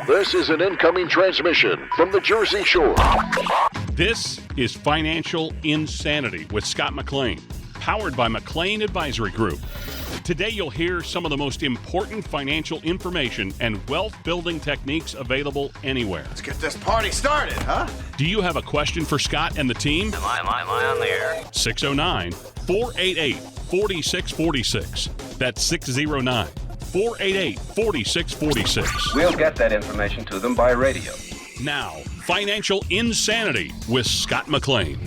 This is an incoming transmission from the Jersey Shore. This is Financial Insanity with Scott McLean, powered by McLean Advisory Group. Today you'll hear some of the most important financial information and wealth-building techniques available anywhere. Let's get this party started, huh? Do you have a question for Scott and the team? Am I on the air? 609-488-4646. That's 609-488-4646. We'll get that information to them by radio. Now, Financial Insanity with Scott McLean.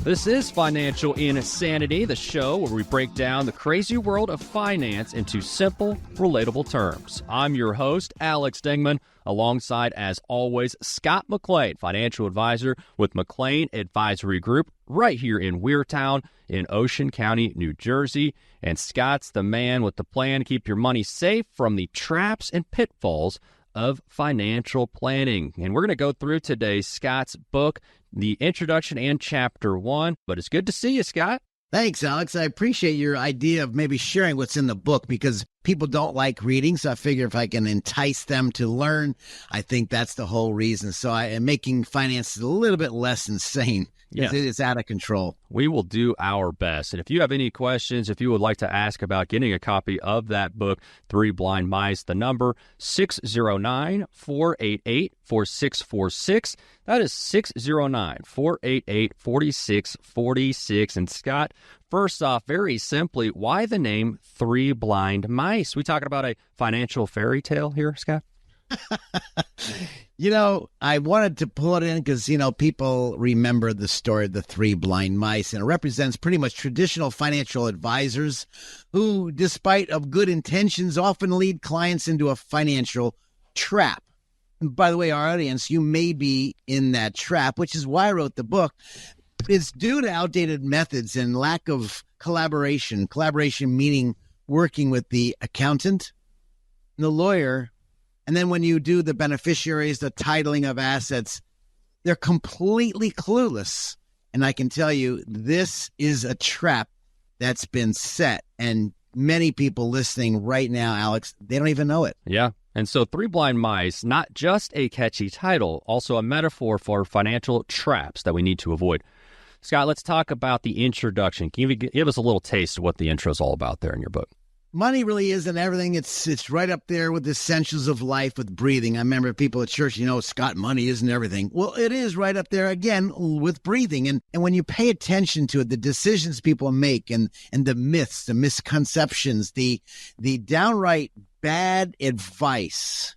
This is Financial Insanity, the show where we break down the crazy world of finance into simple, relatable terms. I'm your host, Alex Dingman, alongside, as always, Scott McLean, financial advisor with McLean Advisory Group, right here in Weirtown in Ocean County, New Jersey. And Scott's the man with the plan to keep your money safe from the traps and pitfalls of financial planning. And we're going to go through today Scott's book, the introduction and chapter 1. But it's good to see you, Scott. Thanks, Alex. I appreciate your idea of maybe sharing what's in the book because people don't like reading. So I figure if I can entice them to learn, I think that's the whole reason. So I am making finances a little bit less insane. Yes. It's out of control. We will do our best. And if you have any questions, if you would like to ask about getting a copy of that book, Three Blind Mice, the number 609-488-4646. That is 609-488-4646. And Scott, first off, very simply, why the name Three Blind Mice? We talking about a financial fairy tale here, Scott? I wanted to pull it in because, people remember the story of the three blind mice, and it represents pretty much traditional financial advisors who, despite of good intentions, often lead clients into a financial trap. And by the way, our audience, you may be in that trap, which is why I wrote the book. It's due to outdated methods and lack of collaboration. Collaboration meaning working with the accountant, the lawyer, and then when you do the beneficiaries, the titling of assets, they're completely clueless. And I can tell you, this is a trap that's been set. And many people listening right now, Alex, they don't even know it. Yeah. And so Three Blind Mice, not just a catchy title, also a metaphor for financial traps that we need to avoid. Scott, let's talk about the introduction. Can you give us a little taste of what the intro is all about there in your book? Money really isn't everything. It's right up there with the essentials of life with breathing. I remember people at church, Scott, money isn't everything. Well, it is right up there again with breathing. And when you pay attention to it, the decisions people make and the myths, the misconceptions, the downright bad advice,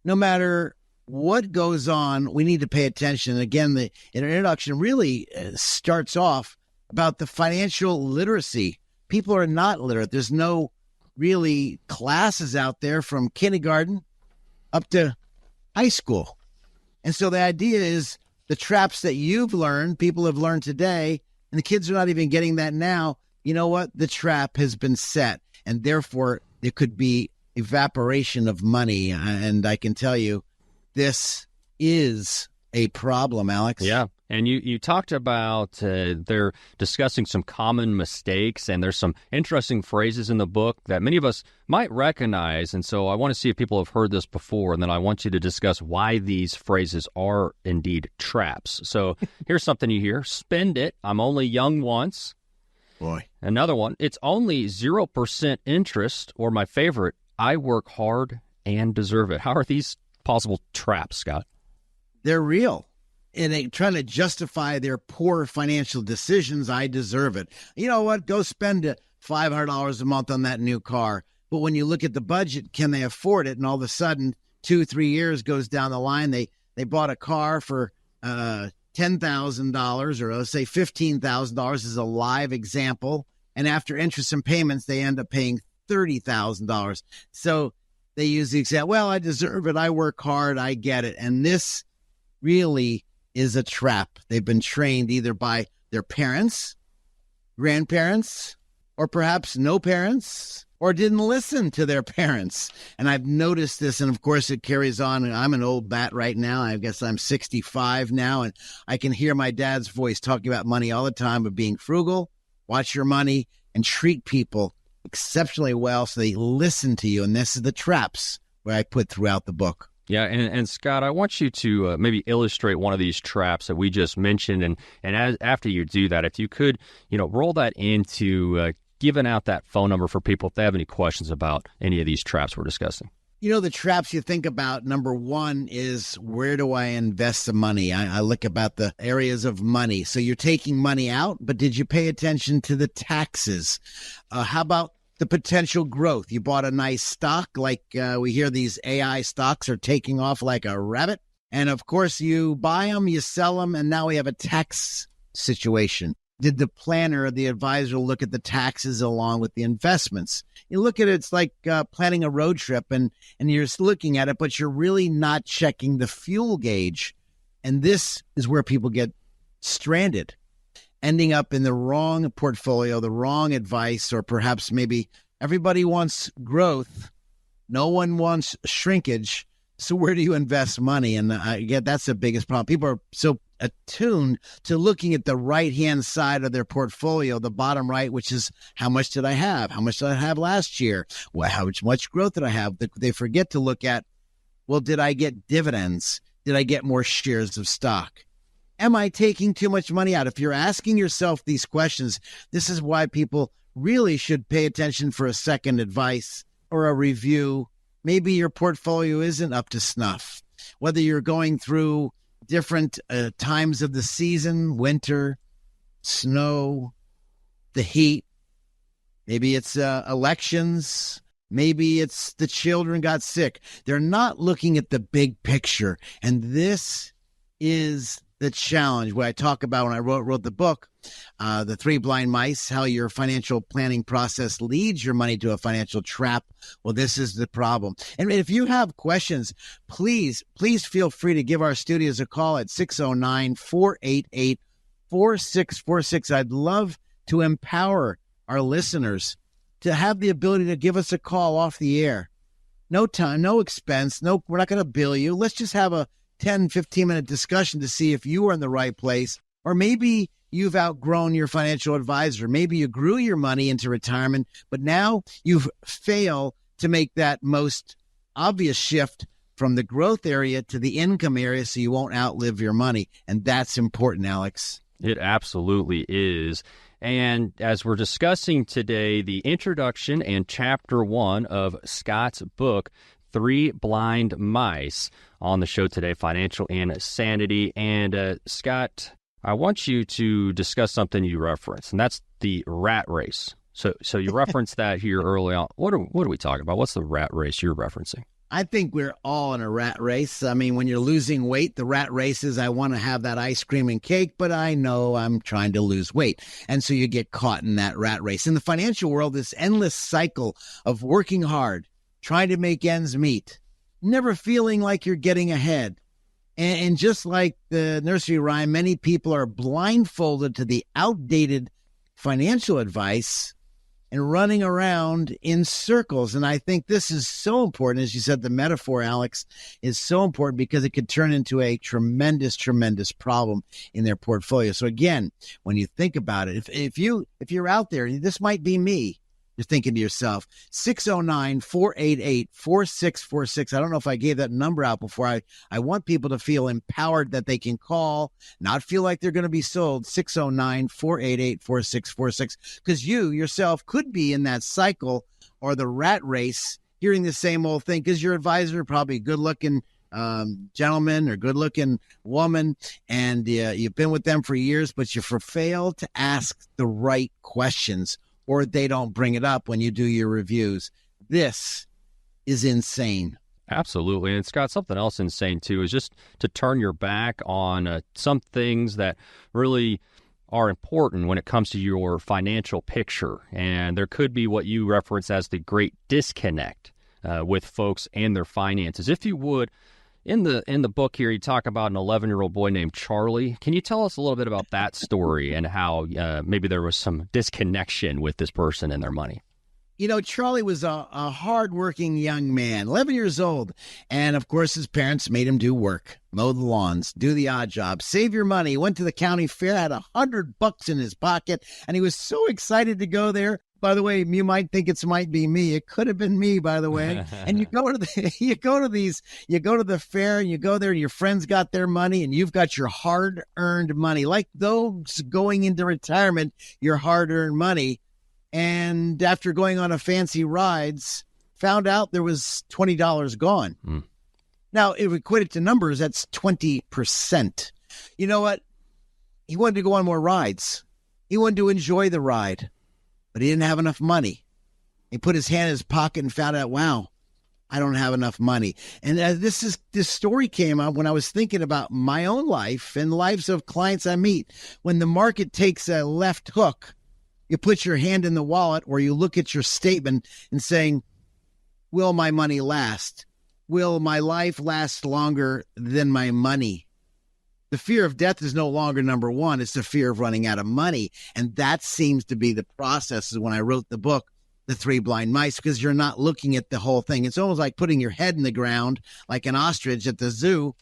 no matter what goes on, we need to pay attention. Again, the introduction really starts off about the financial literacy. People are not literate. There's no really classes out there from kindergarten up to high school. And so the idea is the traps that you've learned, people have learned today, and the kids are not even getting that now. You know what? The trap has been set, and therefore there could be evaporation of money. And I can tell you, this is a problem, Alex. Yeah. And you talked about they're discussing some common mistakes, and there's some interesting phrases in the book that many of us might recognize. And so I want to see if people have heard this before, and then I want you to discuss why these phrases are indeed traps. So here's something you hear. Spend it. I'm only young once. Boy. Another one. It's only 0% interest, or my favorite, I work hard and deserve it. How are these possible traps, Scott? They're real. And they trying to justify their poor financial decisions. I deserve it. You know what? Go spend $500 a month on that new car. But when you look at the budget, can they afford it? And all of a sudden, 2-3 years goes down the line. They bought a car for $10,000, or let's say $15,000 is a live example. And after interest and payments, they end up paying $30,000. So they use the example, well, I deserve it. I work hard. I get it. And this really is a trap. They've been trained either by their parents, grandparents, or perhaps no parents, or didn't listen to their parents. And I've noticed this, and of course it carries on. I'm an old bat right now. I guess I'm 65 now, and I can hear my dad's voice talking about money all the time, of being frugal, watch your money, and treat people exceptionally well so they listen to you. And this is the traps where I put throughout the book. Yeah, and Scott, I want you to maybe illustrate one of these traps that we just mentioned, and after you do that, if you could, roll that into giving out that phone number for people if they have any questions about any of these traps we're discussing. The traps you think about, number one is, where do I invest the money? I look about the areas of money. So you're taking money out, but did you pay attention to the taxes? How about the potential growth? You bought a nice stock, like we hear these AI stocks are taking off like a rabbit. And of course, you buy them, you sell them, and now we have a tax situation. Did the planner or the advisor look at the taxes along with the investments? You look at it, it's like planning a road trip, and you're just looking at it, but you're really not checking the fuel gauge. And this is where people get stranded, ending up in the wrong portfolio, the wrong advice, or perhaps maybe everybody wants growth. No one wants shrinkage. So where do you invest money? And that's the biggest problem. People are so attuned to looking at the right-hand side of their portfolio, the bottom right, which is, how much did I have? How much did I have last year? Well, how much growth did I have? They forget to look at, well, did I get dividends? Did I get more shares of stock? Am I taking too much money out? If you're asking yourself these questions, this is why people really should pay attention for a second advice or a review. Maybe your portfolio isn't up to snuff. Whether you're going through different times of the season, winter, snow, the heat, maybe it's elections, maybe it's the children got sick. They're not looking at the big picture. And this is the challenge, what I talk about when I wrote the book, The Three Blind Mice, how your financial planning process leads your money to a financial trap. Well, this is the problem. And if you have questions, please feel free to give our studios a call at 609-488-4646. I'd love to empower our listeners to have the ability to give us a call off the air. No time, no expense, we're not going to bill you. Let's just have a 10, 15-minute discussion to see if you are in the right place, or maybe you've outgrown your financial advisor. Maybe you grew your money into retirement, but now you've failed to make that most obvious shift from the growth area to the income area so you won't outlive your money. And that's important, Alex. It absolutely is. And as we're discussing today, the introduction and chapter 1 of Scott's book, Three Blind Mice, on the show today, Financial Insanity. And Scott, I want you to discuss something you referenced, and that's the rat race. So you referenced that here early on. What are we talking about? What's the rat race you're referencing? I think we're all in a rat race. I mean, when you're losing weight, the rat race is, I want to have that ice cream and cake, but I know I'm trying to lose weight. And so you get caught in that rat race. In the financial world, this endless cycle of working hard, trying to make ends meet, never feeling like you're getting ahead. And just like the nursery rhyme, many people are blindfolded to the outdated financial advice and running around in circles. And I think this is so important. As you said, the metaphor, Alex, is so important because it could turn into a tremendous, tremendous problem in their portfolio. So again, when you think about it, if you're out there, this might be me. You're thinking to yourself, 609-488-4646. I don't know if I gave that number out before. I want people to feel empowered that they can call, not feel like they're going to be sold, 609-488-4646, because you yourself could be in that cycle or the rat race, hearing the same old thing, because your advisor, probably good-looking gentleman or good-looking woman, and you've been with them for years, but you failed to ask the right questions, or they don't bring it up when you do your reviews. This is insane. Absolutely. And Scott, something else insane too is just to turn your back on some things that really are important when it comes to your financial picture. And there could be what you reference as the great disconnect with folks and their finances. If you would, in the book here, you talk about an 11-year-old boy named Charlie. Can you tell us a little bit about that story and how maybe there was some disconnection with this person and their money? You know, Charlie was a hardworking young man, 11 years old. And, of course, his parents made him do work, mow the lawns, do the odd job, save your money. Went to the county fair, had $100 in his pocket, and he was so excited to go there. By the way, you might think might be me. It could have been me, by the way. And you go to the fair, and you go there, and your friends got their money, and you've got your hard-earned money, like those going into retirement, your hard-earned money. And after going on a fancy rides, found out there was $20 gone. Now, if we equate it to numbers, that's 20%. You know what? He wanted to go on more rides. He wanted to enjoy the ride, but he didn't have enough money. He put his hand in his pocket and found out, wow, I don't have enough money. And this story came up when I was thinking about my own life and the lives of clients I meet. When the market takes a left hook, you put your hand in the wallet, or you look at your statement and saying, will my money last? Will my life last longer than my money? The fear of death is no longer number one. It's the fear of running out of money. And that seems to be the process when I wrote the book, The Three Blind Mice, because you're not looking at the whole thing. It's almost like putting your head in the ground like an ostrich at the zoo.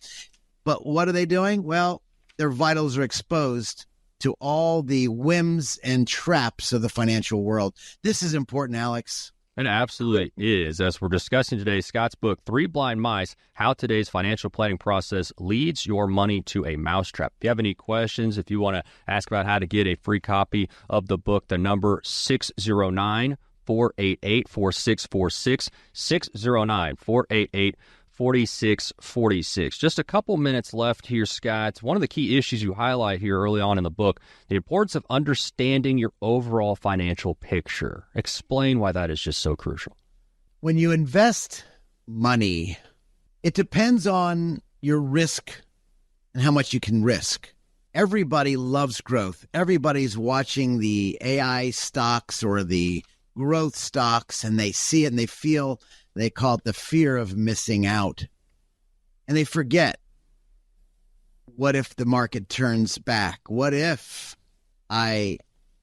But what are they doing? Well, their vitals are exposed to all the whims and traps of the financial world. This is important, Alex. It absolutely is. As we're discussing today, Scott's book, Three Blind Mice, How Today's Financial Planning Process Leads Your Money to a Mousetrap. If you have any questions, if you want to ask about how to get a free copy of the book, the number 609-488-4646, 609-488-4646. Just a couple minutes left here, Scott. One of the key issues you highlight here early on in the book, the importance of understanding your overall financial picture. Explain why that is just so crucial. When you invest money, it depends on your risk and how much you can risk. Everybody loves growth. Everybody's watching the AI stocks or the growth stocks, and they see it and they feel, they call it the fear of missing out. And they forget, what if the market turns back? What if I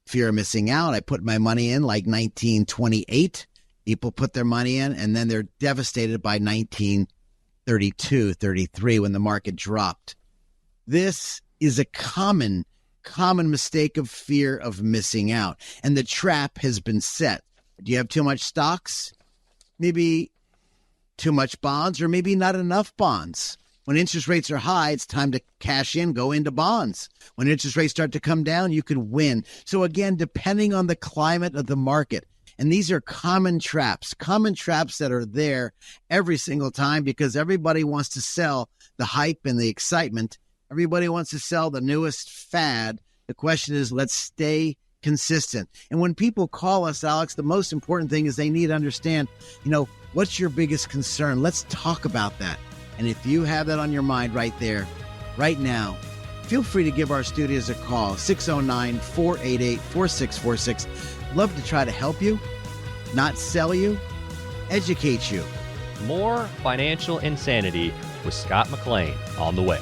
fear missing out? I put my money in like 1928. People put their money in, and then they're devastated by 1932, 33 when the market dropped. This is a common mistake of fear of missing out. And the trap has been set. Do you have too much stocks? Maybe too much bonds, or maybe not enough bonds. When interest rates are high, it's time to cash in, go into bonds. When interest rates start to come down, you could win. So again, depending on the climate of the market, and these are common traps that are there every single time because everybody wants to sell the hype and the excitement. Everybody wants to sell the newest fad. The question is, let's stay consistent. And when people call us, Alex, the most important thing is they need to understand, what's your biggest concern? Let's talk about that. And if you have that on your mind right there, right now, feel free to give our studios a call, 609-488-4646. Love to try to help you, not sell you, educate you. More financial insanity with Scott McLean on the way.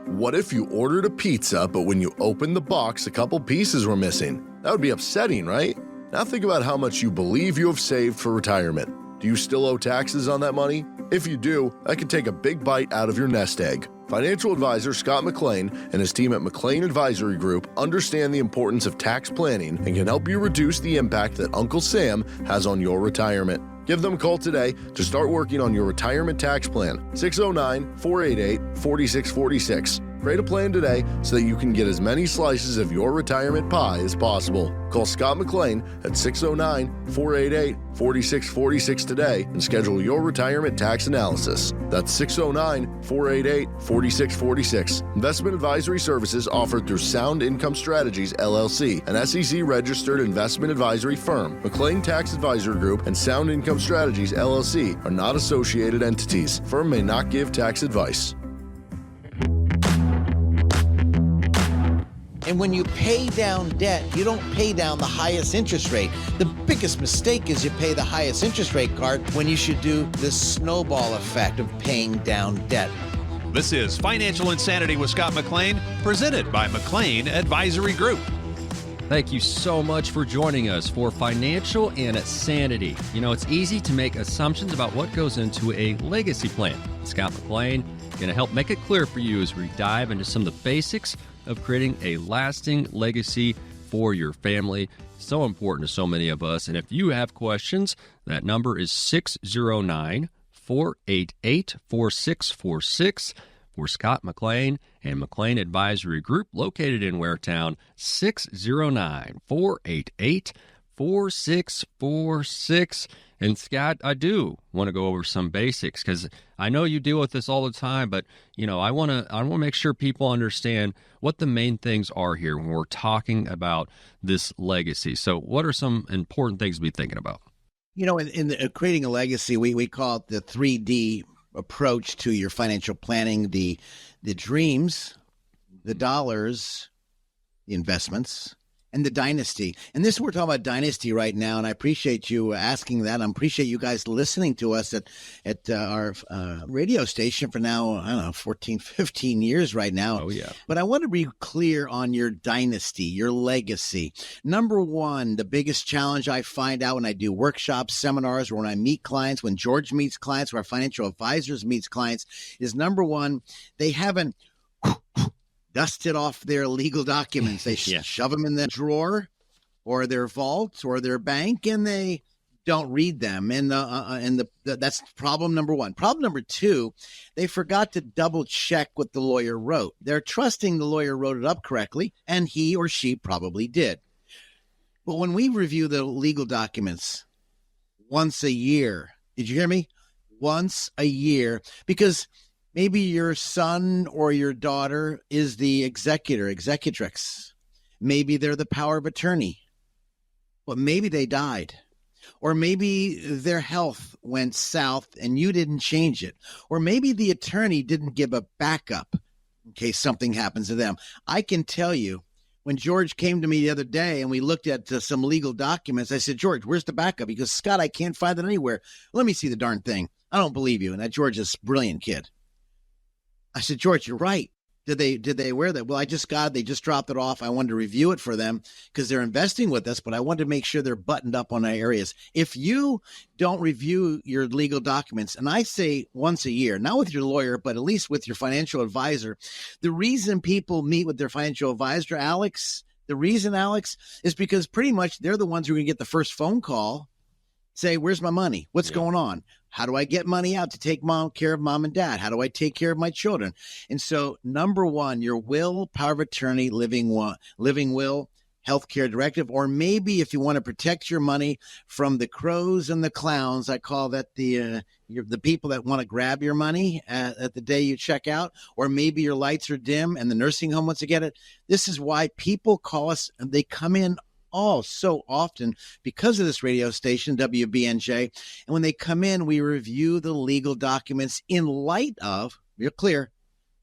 What if you ordered a pizza, but when you opened the box, a couple pieces were missing? That would be upsetting, right? Now think about how much you believe you have saved for retirement. Do you still owe taxes on that money? If you do, that could take a big bite out of your nest egg. Financial advisor Scott McLean and his team at McLean Advisory Group understand the importance of tax planning and can help you reduce the impact that Uncle Sam has on your retirement. Give them a call today to start working on your retirement tax plan, 609-488-4646. Create a plan today so that you can get as many slices of your retirement pie as possible. Call Scott McLean at 609-488-4646 today and schedule your retirement tax analysis. That's 609-488-4646. Investment advisory services offered through Sound Income Strategies, LLC, an SEC-registered investment advisory firm. McLean Tax Advisory Group and Sound Income Strategies, LLC, are not associated entities. Firm may not give tax advice. And when you pay down debt, you don't pay down the highest interest rate. The biggest mistake is you pay the highest interest rate card when you should do the snowball effect of paying down debt. This is Financial Insanity with Scott McLean, presented by McLean Advisory Group. Thank you so much for joining us for Financial Insanity. It's easy to make assumptions about what goes into a legacy plan. Scott McLean going to help make it clear for you as we dive into some of the basics of creating a lasting legacy for your family. So important to so many of us. And if you have questions, that number is 609-488-4646 for Scott McLean and McLean Advisory Group, located in Waretown, 609-488-4646. And Scott, I do want to go over some basics because I know you deal with this all the time, but I want to make sure people understand what the main things are here when we're talking about this legacy. So what are some important things to be thinking about? In creating a legacy, we call it the 3D approach to your financial planning: the dreams, the dollars, the investments, and the dynasty. And we're talking about dynasty right now, and I appreciate you asking that. I appreciate you guys listening to us at our radio station for now, 14, 15 years right now. Oh, yeah. But I want to be clear on your dynasty, your legacy. Number one, the biggest challenge I find out when I do workshops, seminars, or when I meet clients, when George meets clients, or our financial advisors meets clients, is number one, they haven't dusted off their legal documents. They shove them in the drawer or their vault or their bank, and they don't read them. And that's problem number one. Problem number two, they forgot to double check what the lawyer wrote. They're trusting the lawyer wrote it up correctly, and he or she probably did. But when we review the legal documents once a year, did you hear me? Once a year, because maybe your son or your daughter is the executrix. Maybe they're the power of attorney. But maybe they died. Or maybe their health went south and you didn't change it. Or maybe the attorney didn't give a backup in case something happens to them. I can tell you, when George came to me the other day and we looked at some legal documents, I said, George, where's the backup? He goes, Scott, I can't find it anywhere. Let me see the darn thing. I don't believe you. And that George is a brilliant kid. I said, George, you're right. Did they wear that? Well, I just got it. They just dropped it off. I wanted to review it for them because they're investing with us, but I wanted to make sure they're buttoned up on our areas. If you don't review your legal documents, and I say once a year, not with your lawyer, but at least with your financial advisor, the reason people meet with their financial advisor, Alex, is because pretty much they're the ones who are going to get the first phone call, say, where's my money? What's going on? How do I get money out to take care of mom and dad? How do I take care of my children? And so, number one, your will, power of attorney, living will, healthcare directive, or maybe if you want to protect your money from the crows and the clowns, I call that the people that want to grab your money at the day you check out, or maybe your lights are dim and the nursing home wants to get it. This is why people call us and they come in so often because of this radio station, WBNJ. And when they come in, we review the legal documents in light of, you're clear,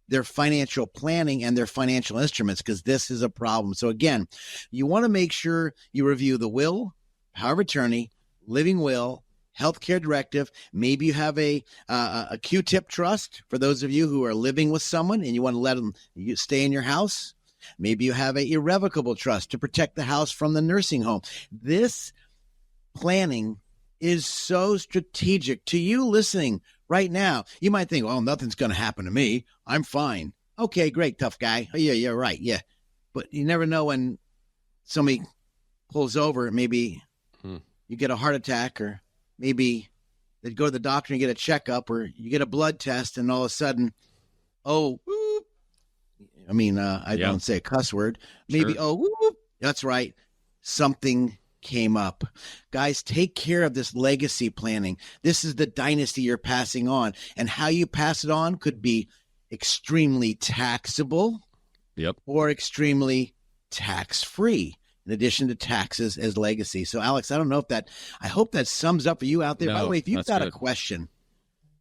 their financial planning and their financial instruments, because this is a problem. So again, you want to make sure you review the will, power of attorney, living will, healthcare directive. Maybe you have a Q-tip trust for those of you who are living with someone and you want to let them stay in your house. Maybe you have an irrevocable trust to protect the house from the nursing home. This planning is so strategic to you listening right now. You might think, well, nothing's going to happen to me. I'm fine. Okay, great, tough guy. Oh, yeah, you're right. Yeah. But you never know when somebody pulls over. Maybe you get a heart attack, or maybe they go to the doctor and get a checkup, or you get a blood test and all of a sudden, I don't say a cuss word. Maybe, whoop, that's right. Something came up. Guys, take care of this legacy planning. This is the dynasty you're passing on. And how you pass it on could be extremely taxable or extremely tax-free, in addition to taxes as legacy. So, Alex, I don't know I hope that sums up for you out there. By the way, if you've got a question,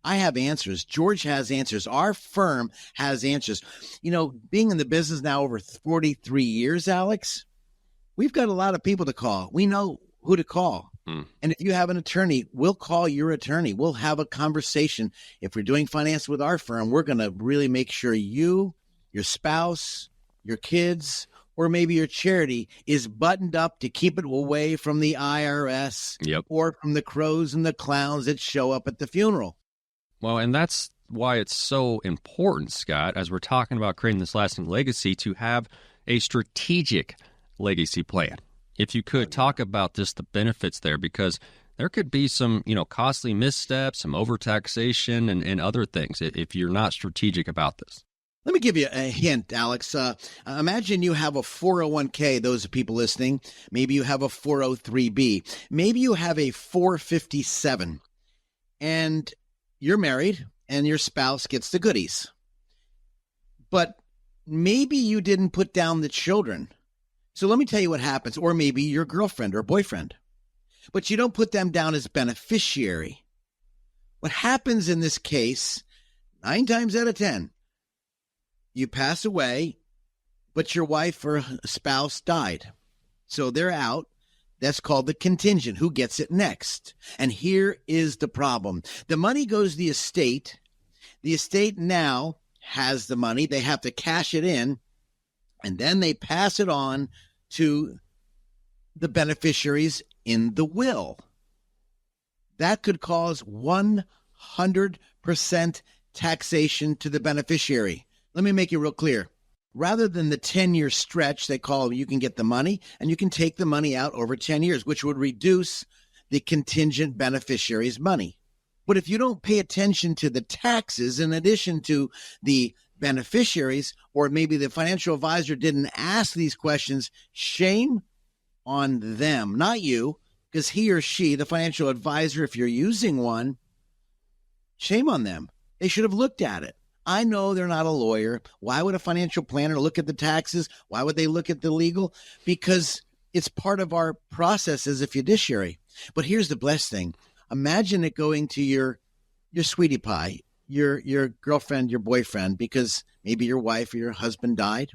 I have answers. George has answers. Our firm has answers. Being in the business now over 43 years, Alex, we've got a lot of people to call. We know who to call. And if you have an attorney, we'll call your attorney. We'll have a conversation. If we're doing finance with our firm, we're going to really make sure you, your spouse, your kids, or maybe your charity is buttoned up to keep it away from the IRS or from the crows and the clowns that show up at the funeral. Well, and that's why it's so important, Scott, as we're talking about creating this lasting legacy, to have a strategic legacy plan. If you could talk about just the benefits there, because there could be some, costly missteps, some overtaxation, and other things if you're not strategic about this. Let me give you a hint, Alex. Imagine you have a 401k, those people listening. Maybe you have a 403b. Maybe you have a 457. And you're married, and your spouse gets the goodies. But maybe you didn't put down the children. So let me tell you what happens. Or maybe your girlfriend or boyfriend. But you don't put them down as beneficiary. What happens in this case, 9 times out of 10, you pass away, but your wife or spouse died. So they're out. That's called the contingent. Who gets it next? And here is the problem. The money goes to the estate. The estate now has the money. They have to cash it in, and then they pass it on to the beneficiaries in the will. That could cause 100% taxation to the beneficiary. Let me make it real clear. Rather than the 10-year stretch they call, you can get the money, and you can take the money out over 10 years, which would reduce the contingent beneficiary's money. But if you don't pay attention to the taxes in addition to the beneficiaries, or maybe the financial advisor didn't ask these questions, shame on them, not you, because he or she, the financial advisor, if you're using one, shame on them. They should have looked at it. I know they're not a lawyer. Why would a financial planner look at the taxes? Why would they look at the legal? Because it's part of our process as a fiduciary. But here's the blessed thing. Imagine it going to your sweetie pie, your girlfriend, your boyfriend, because maybe your wife or your husband died.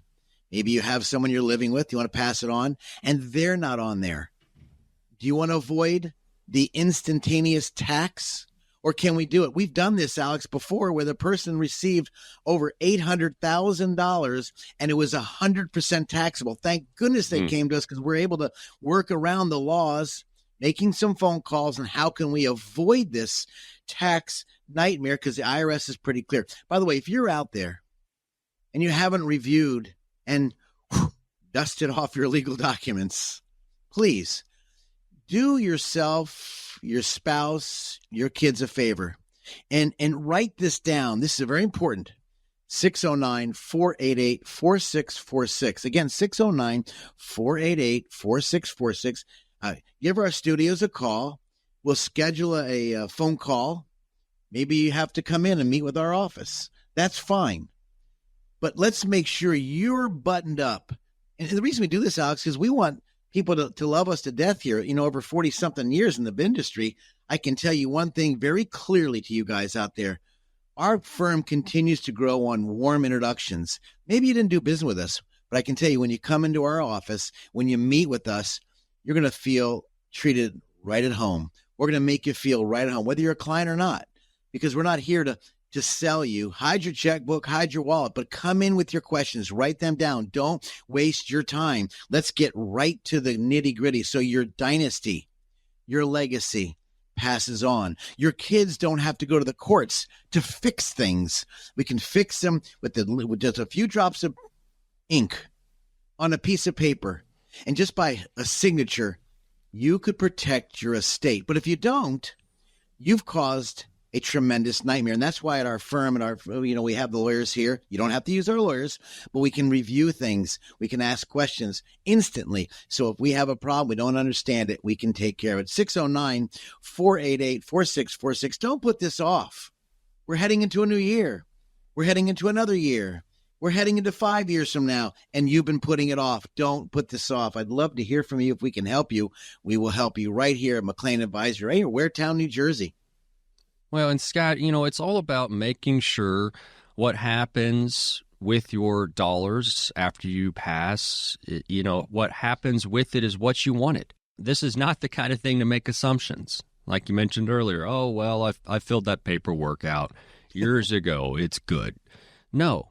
Maybe you have someone you're living with. You want to pass it on, and they're not on there. Do you want to avoid the instantaneous tax? Or can we do it? We've done this, Alex, before, where the person received over $800,000 and it was 100% taxable. Thank goodness they came to us, because we're able to work around the laws, making some phone calls, and how can we avoid this tax nightmare, because the IRS is pretty clear. By the way, if you're out there and you haven't reviewed and dusted off your legal documents, please do yourself, your spouse, your kids a favor, and write this down. This is very important. 609-488-4646. Again, 609-488-4646. Give our studios a call. We'll schedule a phone call. Maybe you have to come in and meet with our office. That's fine. But let's make sure you're buttoned up. And the reason we do this, Alex, is we want people to love us to death here. Over 40-something years in the industry, I can tell you one thing very clearly to you guys out there. Our firm continues to grow on warm introductions. Maybe you didn't do business with us, but I can tell you, when you come into our office, when you meet with us, you're going to feel treated right at home. We're going to make you feel right at home, whether you're a client or not, because we're not here to sell you. Hide your checkbook, hide your wallet, but come in with your questions. Write them down. Don't waste your time. Let's get right to the nitty-gritty so your dynasty, your legacy passes on. Your kids don't have to go to the courts to fix things. We can fix them with just a few drops of ink on a piece of paper, and just by a signature, you could protect your estate. But if you don't, you've caused a tremendous nightmare. And that's why at our firm, we have the lawyers here. You don't have to use our lawyers, but we can review things. We can ask questions instantly. So if we have a problem, we don't understand it, we can take care of it. 609-488-4646. Don't put this off. We're heading into a new year. We're heading into another year. We're heading into 5 years from now, and you've been putting it off. Don't put this off. I'd love to hear from you. If we can help you, we will help you right here at McLean Advisory, here in Waretown, New Jersey. Well, and Scott, it's all about making sure what happens with your dollars after you pass, what happens with it is what you wanted. This is not the kind of thing to make assumptions. Like you mentioned earlier, oh, well, I filled that paperwork out years ago. It's good. No,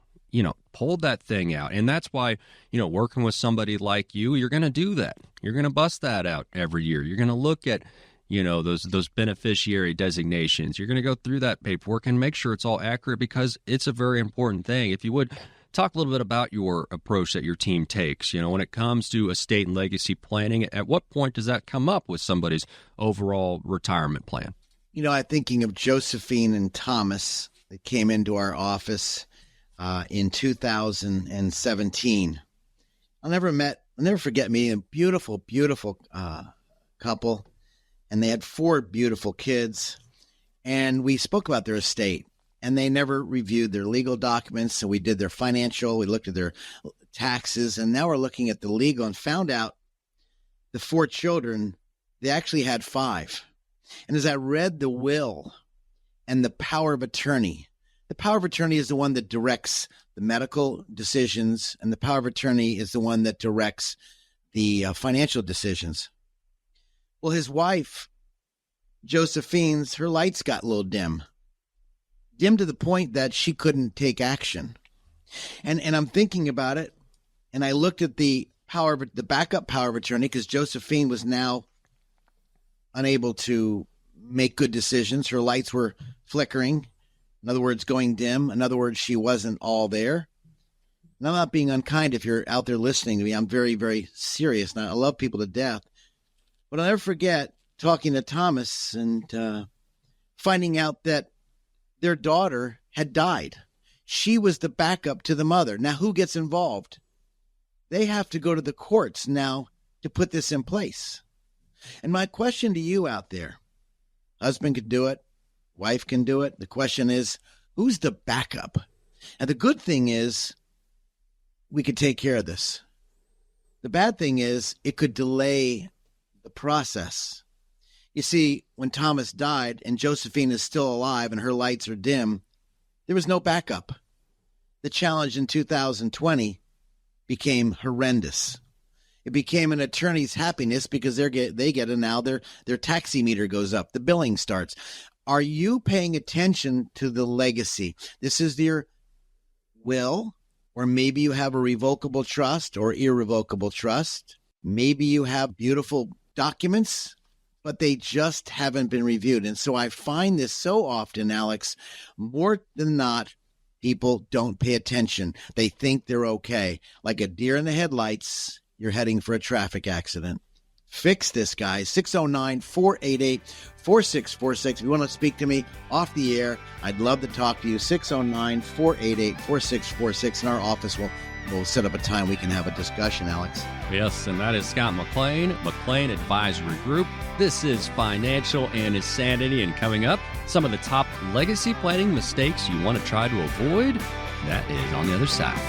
pull that thing out. And that's why, working with somebody like you, you're going to do that. You're going to bust that out every year. You're going to look at those beneficiary designations. You're going to go through that paperwork and make sure it's all accurate because it's a very important thing. If you would, talk a little bit about your approach that your team takes. When it comes to estate and legacy planning, at what point does that come up with somebody's overall retirement plan? I'm thinking of Josephine and Thomas that came into our office in 2017. I'll never forget meeting a beautiful, beautiful couple, and they had 4 beautiful kids, and we spoke about their estate, and they never reviewed their legal documents, so we did their financial, we looked at their taxes, and now we're looking at the legal and found out the 4 children, they actually had 5. And as I read the will and the power of attorney, the power of attorney is the one that directs the medical decisions, and the power of attorney is the one that directs the financial decisions. Well, his wife, Josephine's, her lights got a little dim to the point that she couldn't take action. And I'm thinking about it, and I looked at the backup power of attorney, because Josephine was now unable to make good decisions. Her lights were flickering. In other words, going dim. In other words, she wasn't all there. And I'm not being unkind if you're out there listening to me. I'm very, very serious. And I love people to death. But I'll never forget talking to Thomas and finding out that their daughter had died. She was the backup to the mother. Now, who gets involved? They have to go to the courts now to put this in place. And my question to you out there, husband can do it, wife can do it. The question is, who's the backup? And the good thing is, we could take care of this. The bad thing is, it could delay the process. You see, when Thomas died and Josephine is still alive and her lights are dim, there was no backup. The challenge in 2020 became horrendous. It became an attorney's happiness because they get it now. Their taxi meter goes up. The billing starts. Are you paying attention to the legacy? This is your will, or maybe you have a revocable trust or irrevocable trust. Maybe you have beautiful documents, but they just haven't been reviewed. And so I find this so often, Alex, more than not, people don't pay attention. They think they're okay. Like a deer in the headlights, you're heading for a traffic accident. Fix this, guys. 609-488-4646. If you want to speak to me off the air, I'd love to talk to you. 609-488-4646. And our office will set up a time we can have a discussion, Alex. Yes, and that is Scott McLean, McLean Advisory Group. This is Financial Insanity, and coming up, some of the top legacy planning mistakes you want to try to avoid. That is on the other side.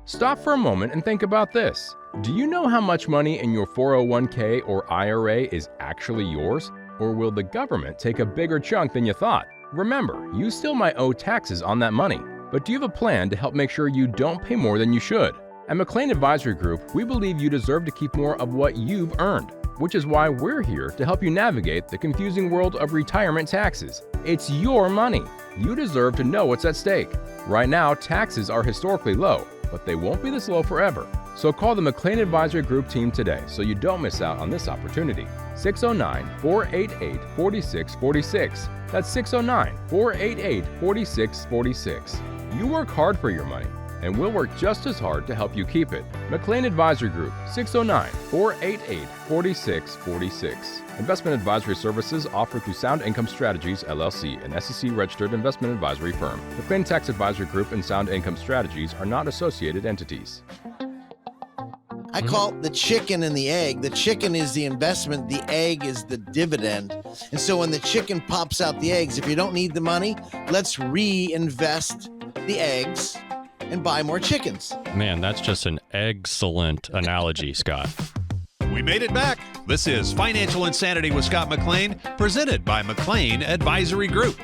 Stop for a moment and think about this. Do you know how much money in your 401k or IRA is actually yours? Or will the government take a bigger chunk than you thought? Remember, you still might owe taxes on that money, but do you have a plan to help make sure you don't pay more than you should? At McLean Advisory Group, we believe you deserve to keep more of what you've earned, which is why we're here to help you navigate the confusing world of retirement taxes. It's your money. You deserve to know what's at stake. Right now, taxes are historically low, but they won't be this low forever. So call the McLean Advisory Group team today so you don't miss out on this opportunity. 609-488-4646. That's 609-488-4646. You work hard for your money, and we'll work just as hard to help you keep it. McLean Advisory Group, 609-488-4646. Investment advisory services offered through Sound Income Strategies, LLC, an SEC-registered investment advisory firm. McLean Tax Advisory Group and Sound Income Strategies are not associated entities. I call it the chicken and the egg. The chicken is the investment. The egg is the dividend. And so when the chicken pops out the eggs, if you don't need the money, let's reinvest the eggs and buy more chickens. Man, that's just an excellent analogy, Scott. We made it back. This is Financial Insanity with Scott McLean, presented by McLean Advisory Group.